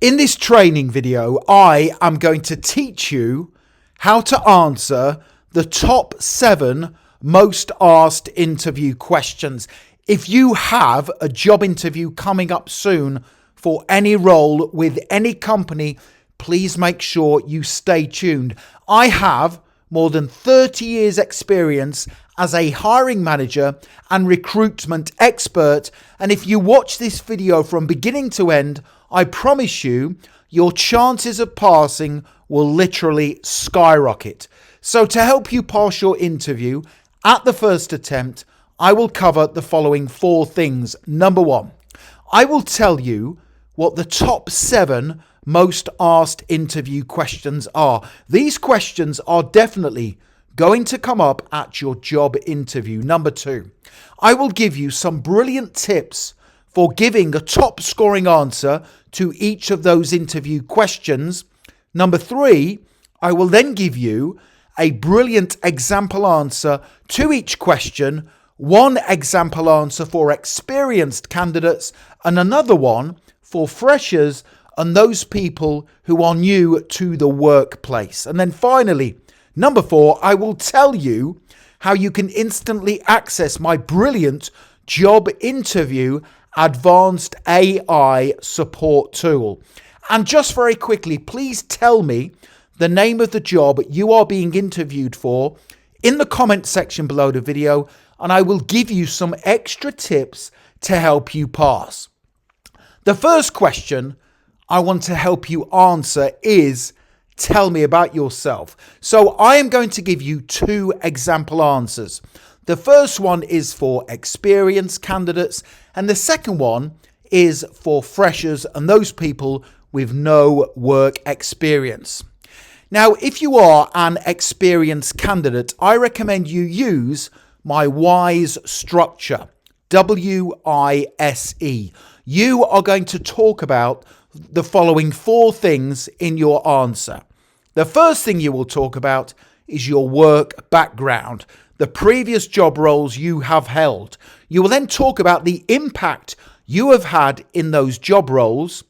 In this training video, I am going to teach you how to answer the top 7 most asked interview questions. If you have a job interview coming up soon for any role with any company, please make sure you stay tuned. I have more than 30 years experience as a hiring manager and recruitment expert. And if you watch this video from beginning to end, I promise you, your chances of passing will literally skyrocket. So to help you pass your interview at the first attempt, I will cover the following 4 things. Number 1, I will tell you what the top 7 most asked interview questions are. These questions are definitely going to come up at your job interview. Number 2, I will give you some brilliant tips for giving a top scoring answer to each of those interview questions. Number 3, I will then give you a brilliant example answer to each question, one example answer for experienced candidates and another one for freshers and those people who are new to the workplace. And then finally, number 4, I will tell you how you can instantly access my brilliant job interview advanced AI support tool. And just very quickly, please tell me the name of the job you are being interviewed for in the comment section below the video, and I will give you some extra tips to help you pass. The first question I want to help you answer is, tell me about yourself. So I am going to give you 2 example answers. The first one is for experienced candidates, and the second one is for freshers and those people with no work experience. Now, if you are an experienced candidate, I recommend you use my WISE structure, WISE. You are going to talk about the following 4 things in your answer. The first thing you will talk about is your work background, the previous job roles you have held. You will then talk about the impact you have had in those job roles.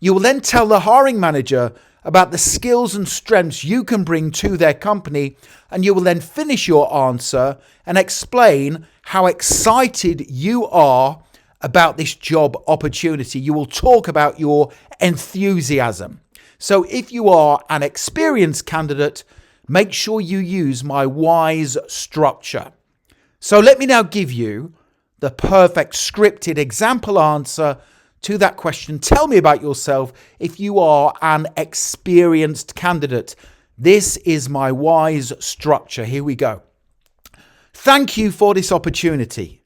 You will then tell the hiring manager about the skills and strengths you can bring to their company, and you will then finish your answer and explain how excited you are about this job opportunity. You will talk about your enthusiasm. So if you are an experienced candidate, make sure you use my WISE structure. So let me now give you the perfect scripted example answer to that question. Tell me about yourself if you are an experienced candidate. This is my WISE structure. Here we go. Thank you for this opportunity.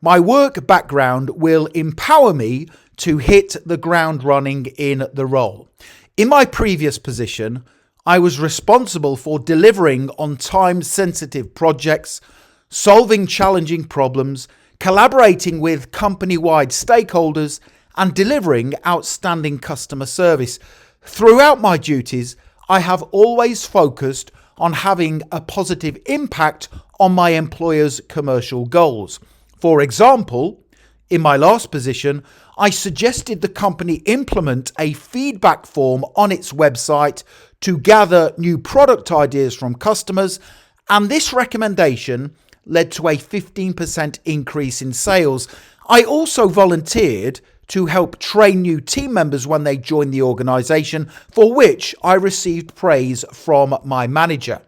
My work background will empower me to hit the ground running in the role. In my previous position, I was responsible for delivering on time-sensitive projects, solving challenging problems, collaborating with company-wide stakeholders, and delivering outstanding customer service. Throughout my duties, I have always focused on having a positive impact on my employer's commercial goals. For example, in my last position, I suggested the company implement a feedback form on its website to gather new product ideas from customers, and this recommendation led to a 15% increase in sales. I also volunteered to help train new team members when they joined the organization, for which I received praise from my manager.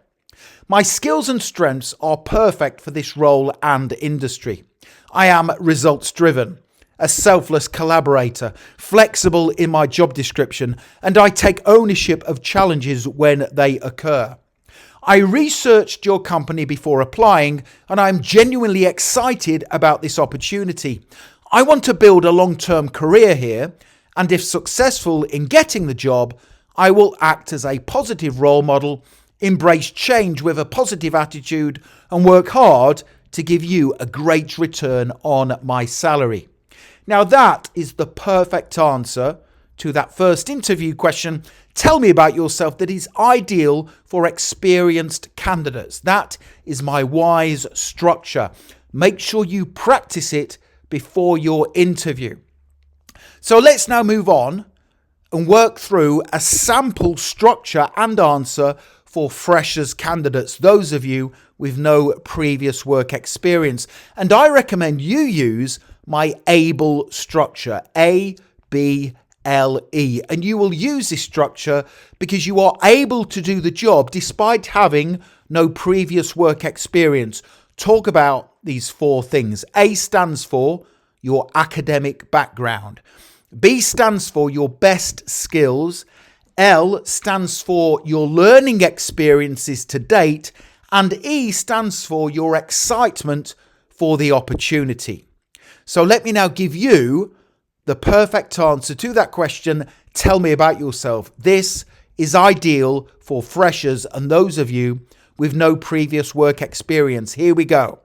My skills and strengths are perfect for this role and industry. I am results driven, a selfless collaborator, flexible in my job description, and I take ownership of challenges when they occur. I researched your company before applying, and I'm genuinely excited about this opportunity. I want to build a long-term career here, and if successful in getting the job, I will act as a positive role model, embrace change with a positive attitude, and work hard to give you a great return on my salary. Now that is the perfect answer to that first interview question. Tell me about yourself that is ideal for experienced candidates. That is my WISE structure. Make sure you practice it before your interview. So let's now move on and work through a sample structure and answer for freshers candidates, those of you with no previous work experience. And I recommend you use my ABLE structure, ABLE. And you will use this structure because you are able to do the job despite having no previous work experience. Talk about these four things. A stands for your academic background. B stands for your best skills. L stands for your learning experiences to date. And E stands for your excitement for the opportunity. So let me now give you the perfect answer to that question. Tell me about yourself. This is ideal for freshers and those of you with no previous work experience. Here we go.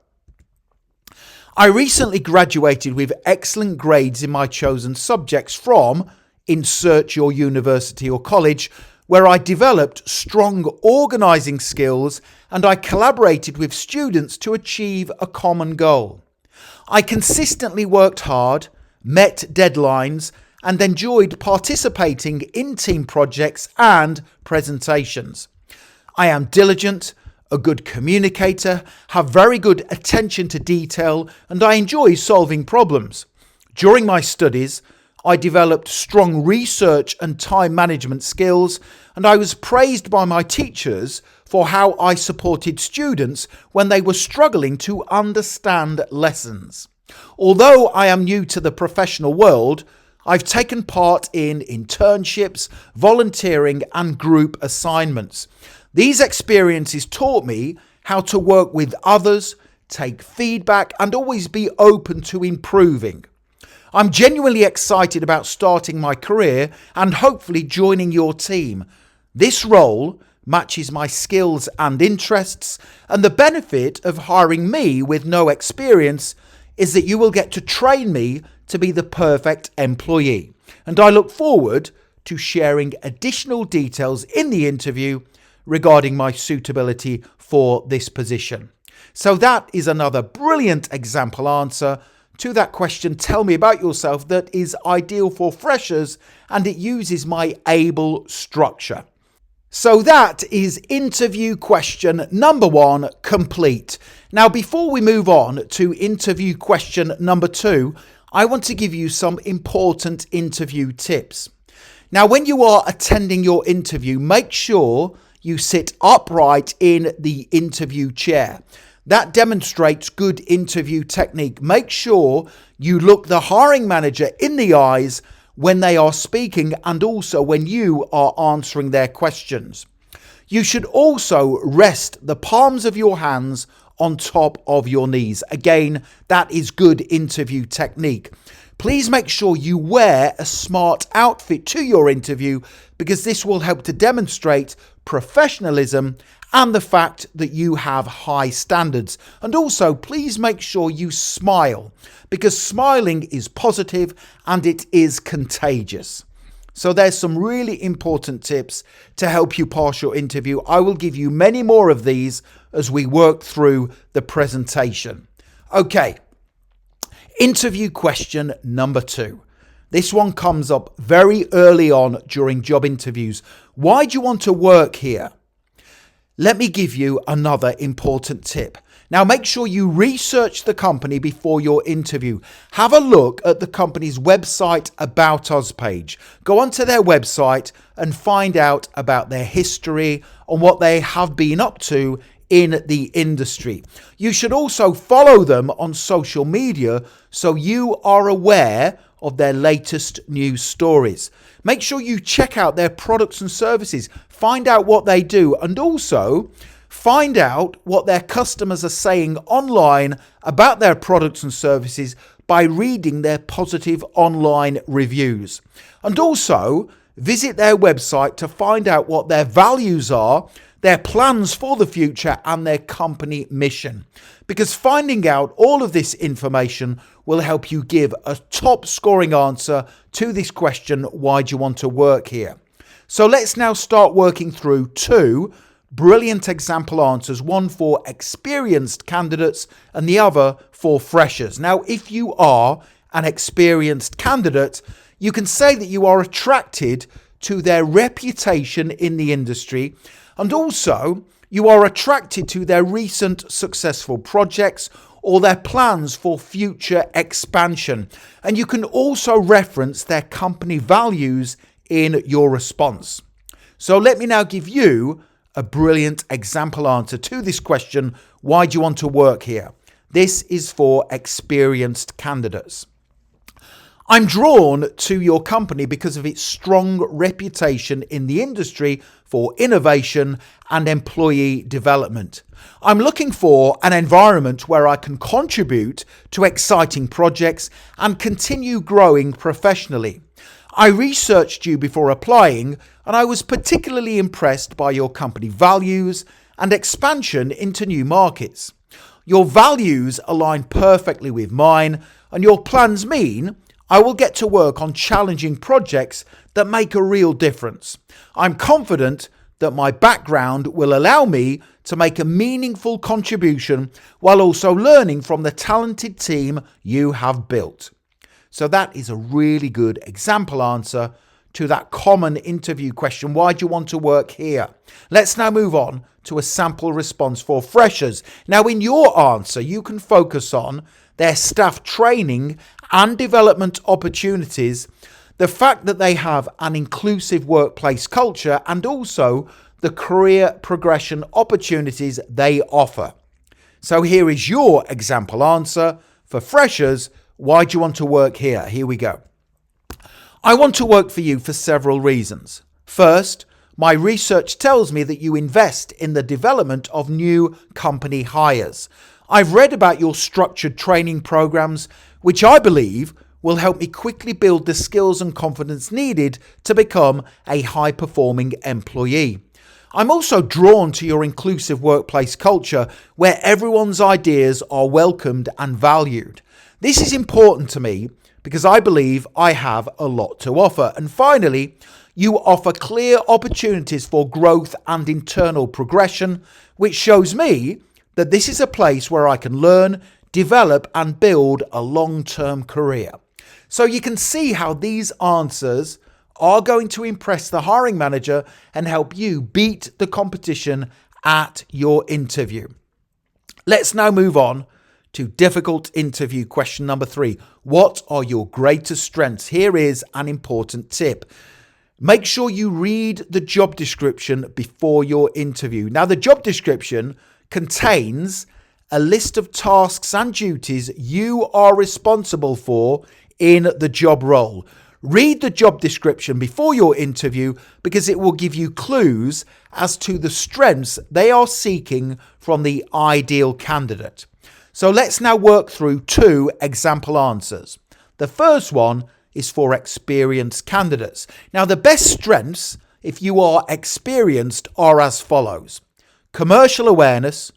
I recently graduated with excellent grades in my chosen subjects from insert your university or college, where I developed strong organising skills and I collaborated with students to achieve a common goal. I consistently worked hard, met deadlines, and enjoyed participating in team projects and presentations. I am diligent, a good communicator, have very good attention to detail, and I enjoy solving problems. During my studies, I developed strong research and time management skills, and I was praised by my teachers for how I supported students when they were struggling to understand lessons. Although I am new to the professional world, I've taken part in internships, volunteering, and group assignments. These experiences taught me how to work with others, take feedback, and always be open to improving. I'm genuinely excited about starting my career and hopefully joining your team. This role matches my skills and interests, and the benefit of hiring me with no experience is that you will get to train me to be the perfect employee. And I look forward to sharing additional details in the interview regarding my suitability for this position. So that is another brilliant example answer to that question. Tell me about yourself that is ideal for freshers, and it uses my ABLE structure. So that is interview question number 1 complete. Now, before we move on to interview question number 2, I want to give you some important interview tips. Now, when you are attending your interview, make sure you sit upright in the interview chair. That demonstrates good interview technique. Make sure you look the hiring manager in the eyes when they are speaking and also when you are answering their questions. You should also rest the palms of your hands on top of your knees. Again, that is good interview technique. Please make sure you wear a smart outfit to your interview because this will help to demonstrate professionalism and the fact that you have high standards. And also, please make sure you smile because smiling is positive and it is contagious. So there's some really important tips to help you pass your interview. I will give you many more of these as we work through the presentation. Okay, interview question number 2. This one comes up very early on during job interviews. Why do you want to work here? Let me give you another important tip. Now, make sure you research the company before your interview. Have a look at the company's website About Us page. Go onto their website and find out about their history and what they have been up to in the industry. You should also follow them on social media so you are aware of their latest news stories. Make sure you check out their products and services, find out what they do, and also find out what their customers are saying online about their products and services by reading their positive online reviews. And also visit their website to find out what their values are, their plans for the future, and their company mission. Because finding out all of this information will help you give a top scoring answer to this question, why do you want to work here? So let's now start working through 2 brilliant example answers, one for experienced candidates and the other for freshers. Now, if you are an experienced candidate, You can say that you are attracted to their reputation in the industry, and also you are attracted to their recent successful projects or their plans for future expansion. And you can also reference their company values in your response. So let me now give you a brilliant example answer to this question: why do you want to work here? This is for experienced candidates. I'm drawn to your company because of its strong reputation in the industry for innovation and employee development. I'm looking for an environment where I can contribute to exciting projects and continue growing professionally. I researched you before applying, and I was particularly impressed by your company values and expansion into new markets. Your values align perfectly with mine, and your plans mean I will get to work on challenging projects that make a real difference. I'm confident that my background will allow me to make a meaningful contribution while also learning from the talented team you have built. So that is a really good example answer to that common interview question: why do you want to work here? Let's now move on to a sample response for freshers. Now, in your answer, you can focus on their staff training and development opportunities, the fact that they have an inclusive workplace culture, and also the career progression opportunities they offer. So here is your example answer for freshers: why do you want to work here? Here we go. I want to work for you for several reasons. First, my research tells me that you invest in the development of new company hires. I've read about your structured training programs, which I believe will help me quickly build the skills and confidence needed to become a high-performing employee. I'm also drawn to your inclusive workplace culture where everyone's ideas are welcomed and valued. This is important to me because I believe I have a lot to offer. And finally, you offer clear opportunities for growth and internal progression, which shows me that this is a place where I can learn, develop, and build a long-term career. So you can see how these answers are going to impress the hiring manager and help you beat the competition at your interview. Let's now move on to difficult interview question number 3. What are your greatest strengths? Here is an important tip. Make sure you read the job description before your interview. Now, the job description contains a list of tasks and duties you are responsible for in the job role. Read the job description before your interview because it will give you clues as to the strengths they are seeking from the ideal candidate. So let's now work through 2 example answers. The first one is for experienced candidates. Now, the best strengths, if you are experienced, are as follows: commercial awareness,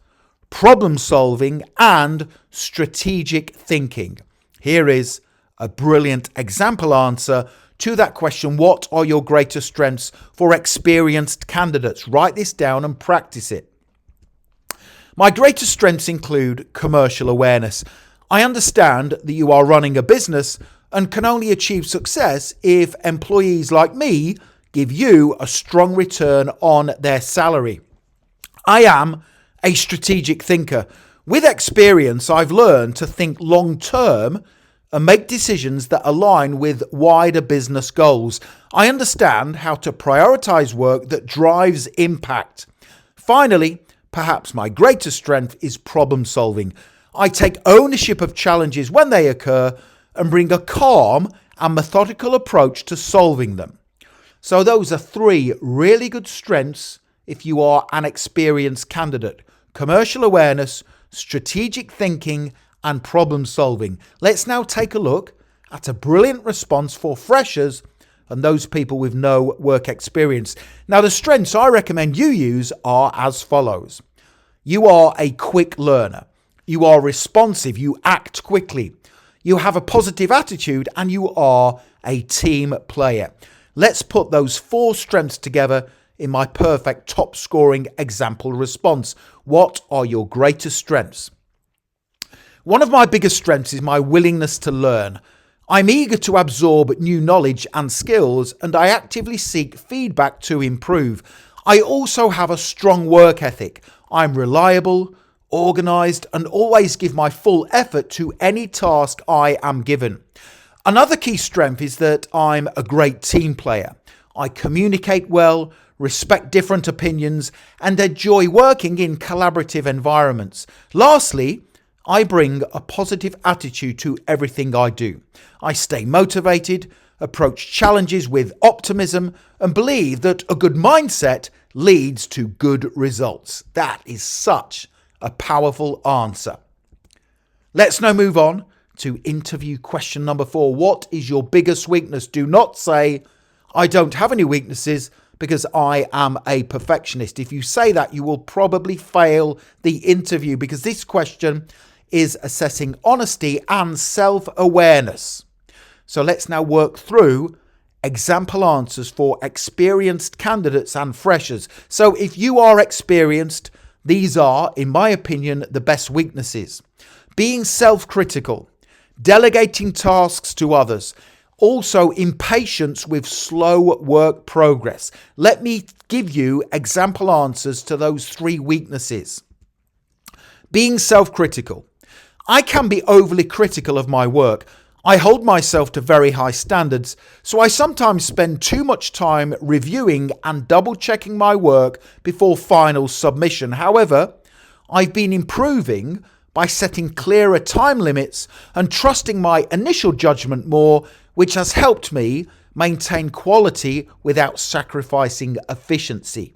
problem solving, and strategic thinking. Here is a brilliant example answer to that question: what are your greatest strengths for experienced candidates? Write this down and practice it. My greatest strengths include commercial awareness. I understand that you are running a business and can only achieve success if employees like me give you a strong return on their salary. I am a strategic thinker. With experience, I've learned to think long term and make decisions that align with wider business goals. I understand how to prioritize work that drives impact. Finally, perhaps my greatest strength is problem solving. I take ownership of challenges when they occur and bring a calm and methodical approach to solving them. So those are 3 really good strengths if you are an experienced candidate: commercial awareness, strategic thinking, and problem solving. Let's now take a look at a brilliant response for freshers and those people with no work experience. Now, the strengths I recommend you use are as follows. You are a quick learner. You are responsive. You act quickly. You have a positive attitude, and you are a team player. Let's put those 4 strengths together in my perfect top scoring example response. What are your greatest strengths? One of my biggest strengths is my willingness to learn. I'm eager to absorb new knowledge and skills, and I actively seek feedback to improve. I also have a strong work ethic. I'm reliable, organised, and always give my full effort to any task I am given. Another key strength is that I'm a great team player. I communicate well, respect different opinions, and enjoy working in collaborative environments. Lastly, I bring a positive attitude to everything I do. I stay motivated, approach challenges with optimism, and believe that a good mindset leads to good results. That is such a powerful answer. Let's now move on to interview question number 4. What is your biggest weakness? Do not say, I don't have any weaknesses, because I am a perfectionist. If you say that, you will probably fail the interview, because this question is assessing honesty and self-awareness. So let's now work through example answers for experienced candidates and freshers. So if you are experienced, these are, in my opinion, the best weaknesses. Being self-critical, delegating tasks to others, also impatience with slow work progress. Let me give you example answers to those 3 weaknesses. Being self-critical. I can be overly critical of my work. I hold myself to very high standards, so I sometimes spend too much time reviewing and double-checking my work before final submission. However, I've been improving by setting clearer time limits and trusting my initial judgment more, which has helped me maintain quality without sacrificing efficiency.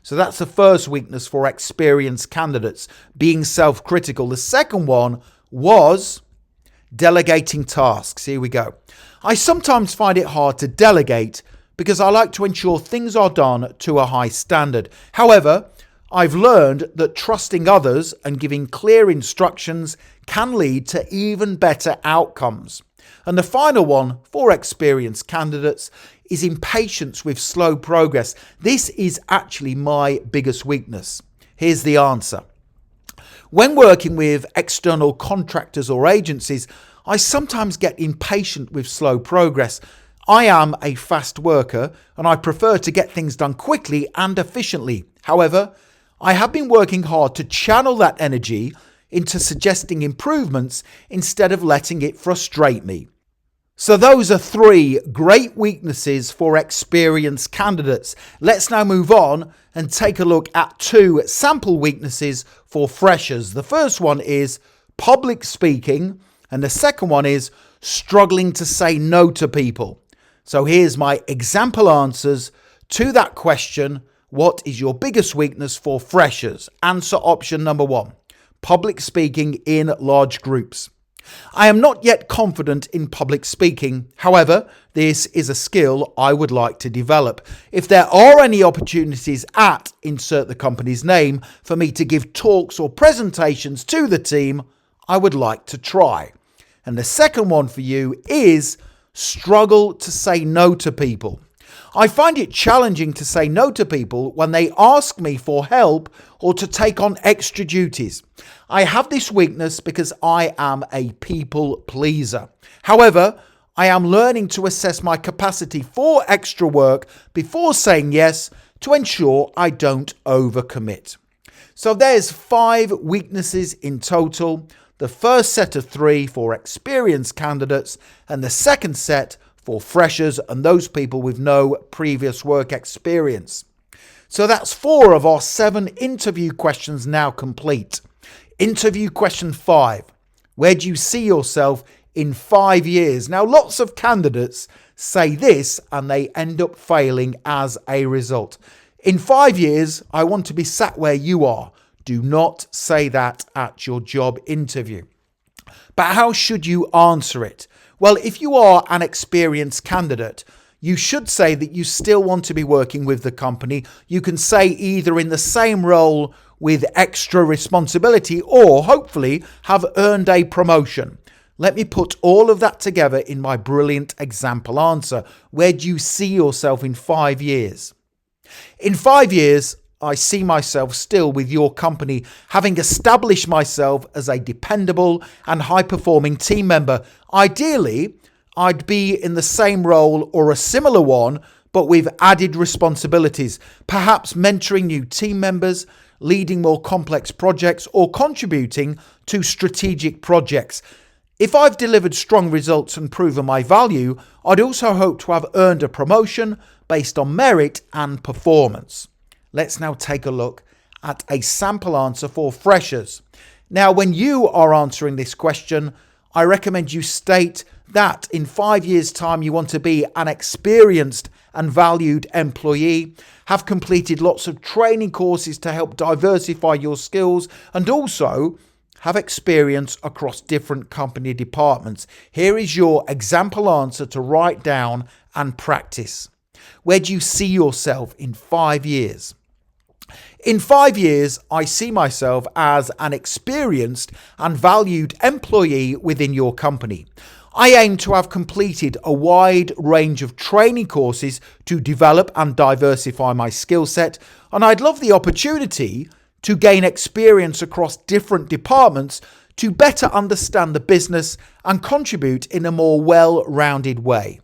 So that's the first weakness for experienced candidates, being self-critical. The second one was delegating tasks. Here we go. I sometimes find it hard to delegate because I like to ensure things are done to a high standard. However, I've learned that trusting others and giving clear instructions can lead to even better outcomes. And the final one for experienced candidates is impatience with slow progress. This is actually my biggest weakness. Here's the answer. When working with external contractors or agencies, I sometimes get impatient with slow progress. I am a fast worker and I prefer to get things done quickly and efficiently. However, I have been working hard to channel that energy into suggesting improvements instead of letting it frustrate me. So those are 3 great weaknesses for experienced candidates. Let's now move on and take a look at 2 sample weaknesses for freshers. The first one is public speaking, and the second one is struggling to say no to people. So here's my example answers to that question. What is your biggest weakness for freshers? Answer option number 1, public speaking in large groups. I am not yet confident in public speaking. However, this is a skill I would like to develop. If there are any opportunities at insert the company's name for me to give talks or presentations to the team, I would like to try. And the second one for you is struggle to say no to people. I find it challenging to say no to people when they ask me for help or to take on extra duties. I have this weakness because I am a people pleaser. However, I am learning to assess my capacity for extra work before saying yes to ensure I don't overcommit. So there's 5 weaknesses in total. The first set of 3 for experienced candidates and the second set for freshers and those people with no previous work experience. So that's 4 of our 7 interview questions now complete. Interview question 5. Where do you see yourself in 5 years? Now, lots of candidates say this and they end up failing as a result. In 5 years, I want to be sat where you are. Do not say that at your job interview. But how should you answer it? Well, if you are an experienced candidate, you should say that you still want to be working with the company. You can say either in the same role with extra responsibility or hopefully have earned a promotion. Let me put all of that together in my brilliant example answer. Where do you see yourself in 5 years? In 5 years, I see myself still with your company, having established myself as a dependable and high-performing team member. Ideally, I'd be in the same role or a similar one, but with added responsibilities, perhaps mentoring new team members, leading more complex projects, or contributing to strategic projects. If I've delivered strong results and proven my value, I'd also hope to have earned a promotion based on merit and performance. Let's now take a look at a sample answer for freshers. Now, when you are answering this question, I recommend you state that in 5 years' time you want to be an experienced and valued employee, have completed lots of training courses to help diversify your skills, and also have experience across different company departments. Here is your example answer to write down and practice. Where do you see yourself in 5 years? In 5 years, I see myself as an experienced and valued employee within your company. I aim to have completed a wide range of training courses to develop and diversify my skill set, and I'd love the opportunity to gain experience across different departments to better understand the business and contribute in a more well-rounded way.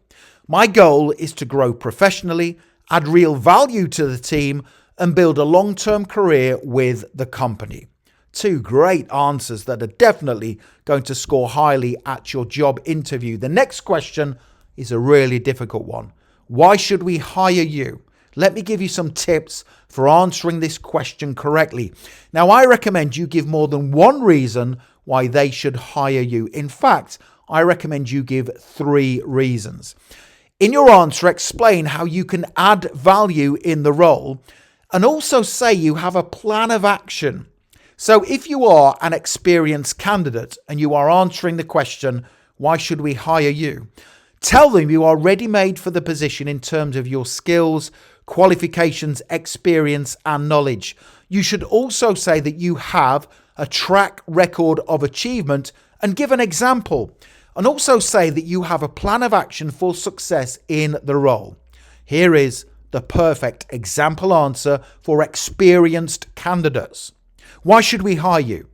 My goal is to grow professionally, add real value to the team, and build a long-term career with the company. 2 great answers that are definitely going to score highly at your job interview. The next question is a really difficult one. Why should we hire you? Let me give you some tips for answering this question correctly. Now, I recommend you give more than one reason why they should hire you. In fact, I recommend you give 3 reasons. In your answer, explain how you can add value in the role, and also say you have a plan of action. So if you are an experienced candidate and you are answering the question, why should we hire you? Tell them you are ready-made for the position in terms of your skills, qualifications, experience, and knowledge. You should also say that you have a track record of achievement and give an example. And also say that you have a plan of action for success in the role. Here is the perfect example answer for experienced candidates. Why should we hire you?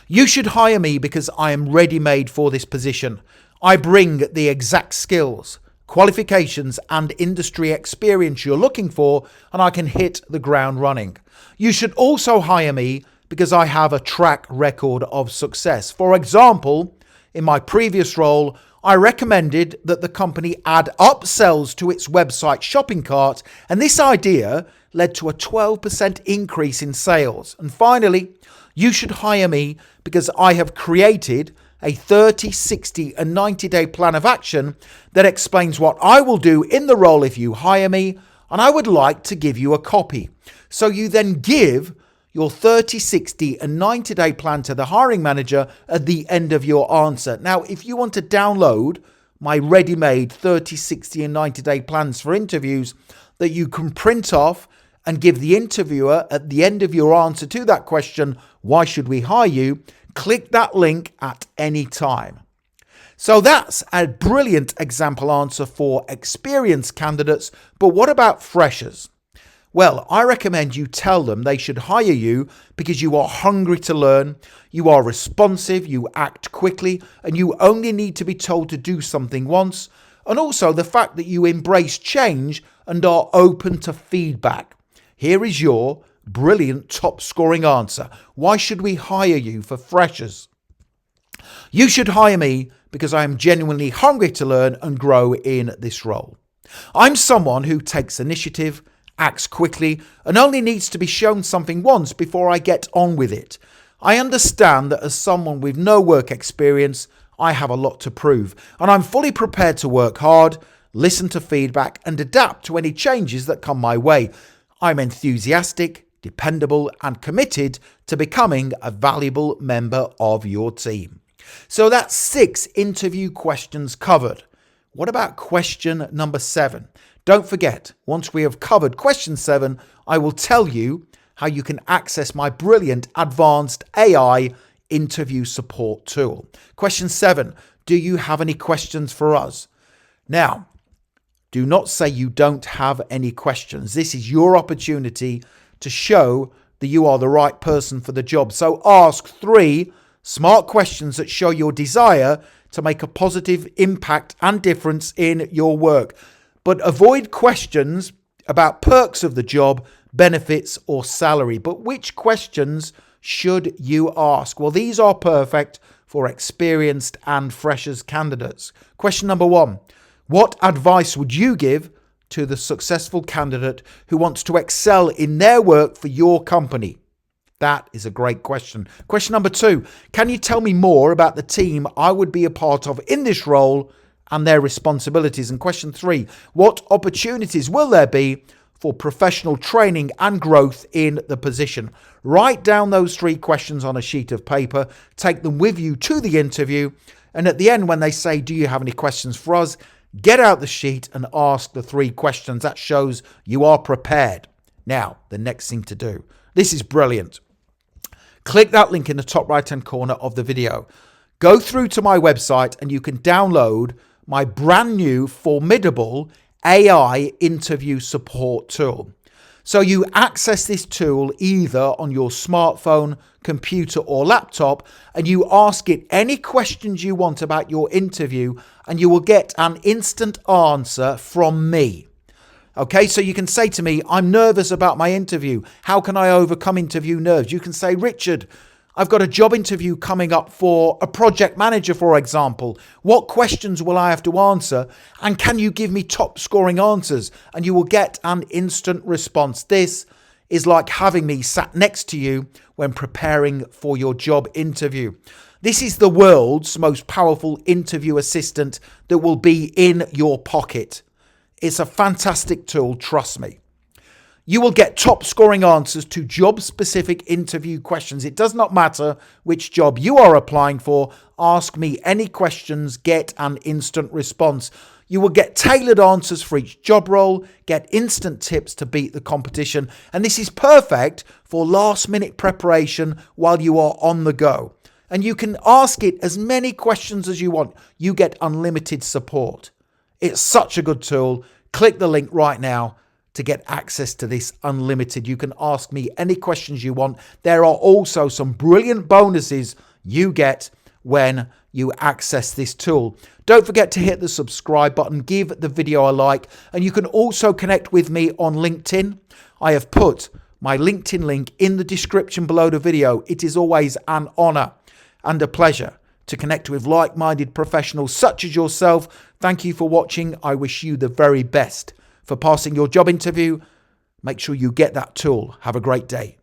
You should hire me because I am ready-made for this position. I bring the exact skills, qualifications, and industry experience you're looking for, and I can hit the ground running. You should also hire me because I have a track record of success. For example, in my previous role, I recommended that the company add upsells to its website shopping cart, and this idea led to a 12% increase in sales. And finally, you should hire me because I have created a 30, 60, and 90-day plan of action that explains what I will do in the role if you hire me, and I would like to give you a copy. So you then give your 30, 60, and 90-day plan to the hiring manager at the end of your answer. Now, if you want to download my ready-made 30, 60, and 90-day plans for interviews that you can print off and give the interviewer at the end of your answer to that question, why should we hire you? Click that link at any time. So that's a brilliant example answer for experienced candidates, but what about freshers? Well, I recommend you tell them they should hire you because you are hungry to learn, you are responsive, you act quickly, and you only need to be told to do something once, and also the fact that you embrace change and are open to feedback. Here is your brilliant top scoring answer. Why should we hire you for freshers? You should hire me because I am genuinely hungry to learn and grow in this role. I'm someone who takes initiative, acts quickly, and only needs to be shown something once before I get on with it. I understand that as someone with no work experience, I have a lot to prove, and I'm fully prepared to work hard, listen to feedback, and adapt to any changes that come my way. I'm enthusiastic, dependable, and committed to becoming a valuable member of your team. So that's 6 interview questions covered. What about question number 7? Don't forget, once we have covered question 7, I will tell you how you can access my brilliant advanced AI interview support tool. Question 7, do you have any questions for us? Now, do not say you don't have any questions. This is your opportunity to show that you are the right person for the job. So ask 3 Smart questions that show your desire to make a positive impact and difference in your work. But avoid questions about perks of the job, benefits, or salary. But which questions should you ask? Well, these are perfect for experienced and freshers candidates. Question number 1. What advice would you give to the successful candidate who wants to excel in their work for your company? That is a great question. Question number 2. Can you tell me more about the team I would be a part of in this role and their responsibilities? And question 3. What opportunities will there be for professional training and growth in the position? Write down those 3 questions on a sheet of paper, take them with you to the interview, and at the end when they say, do you have any questions for us? Get out the sheet and ask the 3 questions. That shows you are prepared. Now, the next thing to do. This is brilliant. Click that link in the top right-hand corner of the video. Go through to my website and you can download my brand new formidable AI interview support tool. So you access this tool either on your smartphone, computer, or laptop, and you ask it any questions you want about your interview, and you will get an instant answer from me. Okay, so you can say to me, I'm nervous about my interview. How can I overcome interview nerves? You can say, Richard, I've got a job interview coming up for a project manager, for example. What questions will I have to answer? And can you give me top scoring answers? And you will get an instant response. This is like having me sat next to you when preparing for your job interview. This is the world's most powerful interview assistant that will be in your pocket. It's a fantastic tool, trust me. You will get top scoring answers to job specific interview questions. It does not matter which job you are applying for. Ask me any questions, get an instant response. You will get tailored answers for each job role, get instant tips to beat the competition. And this is perfect for last minute preparation while you are on the go. And you can ask it as many questions as you want. You get unlimited support. It's such a good tool. Click the link right now to get access to this unlimited. You can ask me any questions you want. There are also some brilliant bonuses you get when you access this tool. Don't forget to hit the subscribe button, give the video a like, and you can also connect with me on LinkedIn. I have put my LinkedIn link in the description below the video. It is always an honor and a pleasure to connect with like-minded professionals such as yourself. Thank you for watching. I wish you the very best for passing your job interview. Make sure you get that tool. Have a great day.